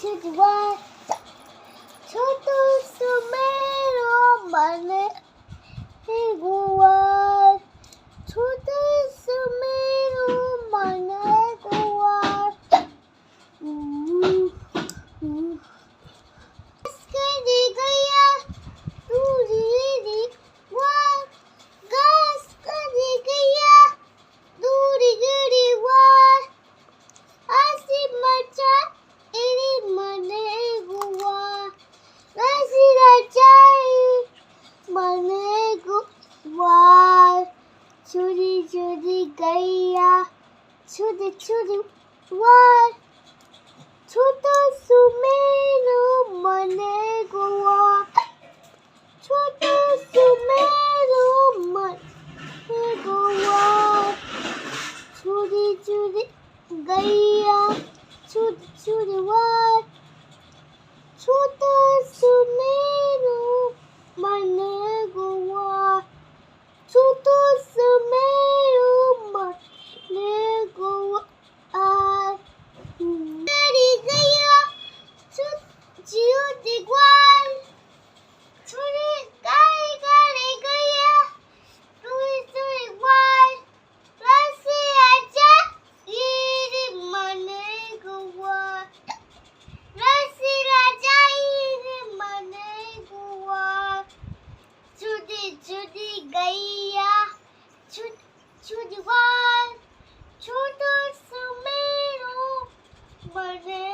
छुटवा छोटू सुमेरो मन गुवार छोटू सुमेरो मन गुवार कर गया तू री वार घास कर गया दूरी गड़ी वार आसी मचा एरी मने गुवार आसी रचाई मने गुवार चुरी चुरी गया छुद छुद वार छोटो सुमेरो मने गुवार छोटो सुमेरो मने गुवार चुरी चुरी गया छुद छुद वार छोटो सुमेरो मने गुवार छोटो सुमेरो मने गुवार करी गया छुद गुवार छुरी गाय करे गया तुई तुई वार रसी आजा ये मने गुवार रसी राजा ये मने गुवार चुदी चुदी गया छुद छुद वार छोटो सुमेरो मने